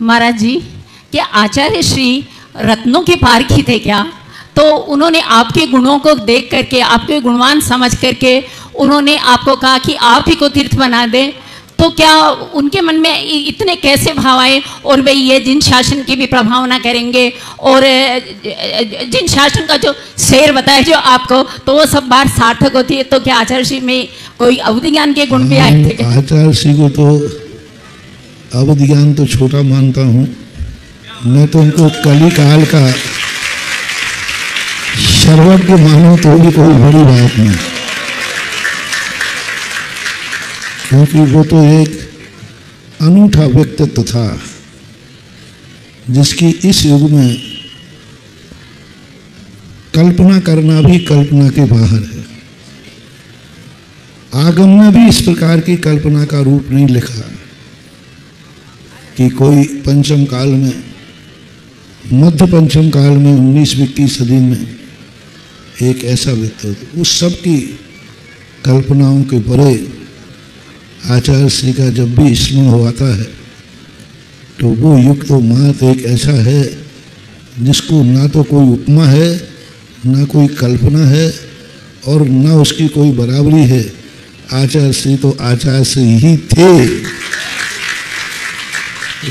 महाराज जी, क्या आचार्य श्री रत्नों के पारखी थे क्या? तो उन्होंने आपके गुणों को देख करके, आपके गुणवान समझ करके उन्होंने आपको कहा कि आप ही को तीर्थ बना दें। तो क्या उनके मन में इतने कैसे भाव आए और वे ये जिन शासन की भी प्रभावना करेंगे और जिन शासन का जो शेर बताया जो आपको, तो वो सब बात सार्थक होती है। तो क्या आचार्य श्री में कोई अवधि ज्ञान के गुण भी आए थे? आचार्य श्री को तो अवधि ज्ञान तो छोटा मानता हूँ मैं, तो उनको कली काल का सर्वज्ञ मानो तो भी कोई बड़ी बात नहीं, क्योंकि वो तो एक अनूठा व्यक्तित्व था जिसकी इस युग में कल्पना करना भी कल्पना के बाहर है। आगम में भी इस प्रकार की कल्पना का रूप नहीं लिखा कि कोई पंचम काल में, मध्य पंचम काल में 19वीं सदी में एक ऐसा व्यक्तित्व, उस सब की कल्पनाओं के परे आचार्य श्री का जब भी स्मरण होता है तो वो युग तो मात एक ऐसा है जिसको ना तो कोई उपमा है, ना कोई कल्पना है और ना उसकी कोई बराबरी है। आचार्य श्री तो आचार्य श्री ही थे,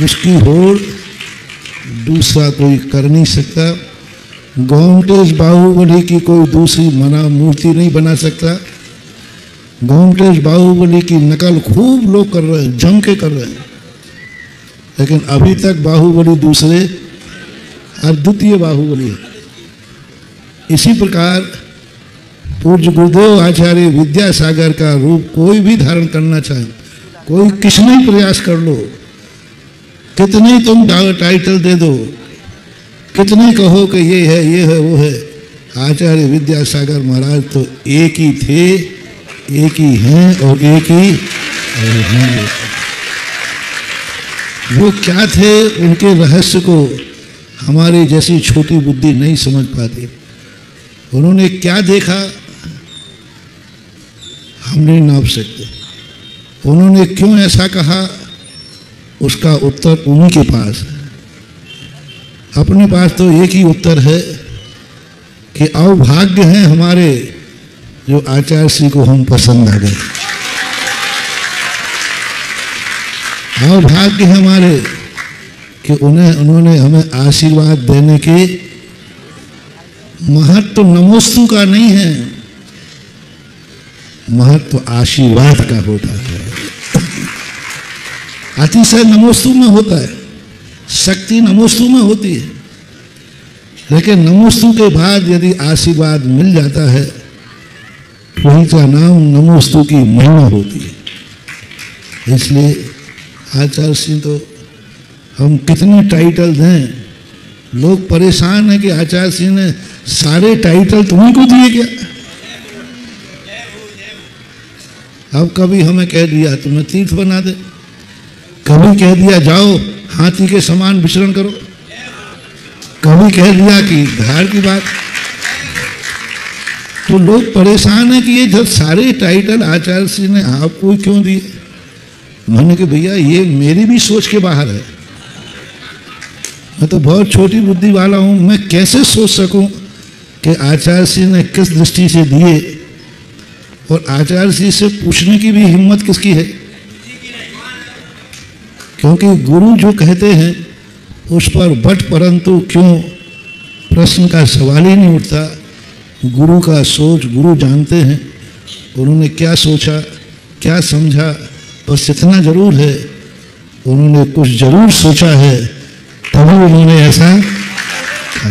उसकी होड़ दूसरा कोई कर नहीं सकता। गोमटेश बाहुबली की कोई दूसरी मना मूर्ति नहीं बना सकता। गोमटेश बाहुबली की नकल खूब लोग कर रहे हैं, जम के कर रहे हैं, लेकिन अभी तक बाहुबली दूसरे अद्वितीय बाहुबली है। इसी प्रकार पूज्य गुरुदेव आचार्य विद्यासागर का रूप कोई भी धारण करना चाहे, कोई किसने प्रयास कर लो, कितने तुम टाइटल दे दो, कितने कहो कि ये है वो है, आचार्य विद्यासागर महाराज तो एक ही थे, एक ही हैं और एक ही हैं। वो क्या थे, उनके रहस्य को हमारी जैसी छोटी बुद्धि नहीं समझ पाती। उन्होंने क्या देखा हम नहीं नाप सकते। उन्होंने क्यों ऐसा कहा, उसका उत्तर उन्हीं के पास है। अपने पास तो एक ही उत्तर है कि अभाग्य हैं हमारे जो आचार्य श्री को हम पसंद आ गए। अभाग्य है हमारे कि उन्होंने हमें आशीर्वाद देने के महत्व नमोस्तु का नहीं है, महत्व आशीर्वाद का होता है। अतिशय नमोस्तु में होता है, शक्ति नमोस्तु में होती है, लेकिन नमोस्तु के बाद यदि आशीर्वाद मिल जाता है वही का नाम नमोस्तु की महिमा होती है। इसलिए आचार्य श्री तो हम कितने टाइटल दें, लोग परेशान हैं कि आचार्य श्री ने सारे टाइटल तुम्हीं को दिए क्या। अब कभी हमें कह दिया तुम्हें तीर्थ बना दे, कभी कह दिया जाओ हाथी के समान विचरण करो, कभी कह दिया कि धार की बात। तो लोग परेशान हैं कि ये जब सारे टाइटल आचार्य श्री ने आपको क्यों दिए। मैंने कहा भैया ये मेरी भी सोच के बाहर है, मैं तो बहुत छोटी बुद्धि वाला हूँ, मैं कैसे सोच सकूं कि आचार्य श्री ने किस दृष्टि से दिए, और आचार्य श्री से पूछने की भी हिम्मत किसकी है, क्योंकि गुरु जो कहते हैं उस पर बट परंतु क्यों प्रश्न का सवाल ही नहीं उठता। गुरु का सोच गुरु जानते हैं, उन्होंने क्या सोचा क्या समझा, बस इतना जरूर है उन्होंने कुछ जरूर सोचा है तभी उन्होंने ऐसा कहा।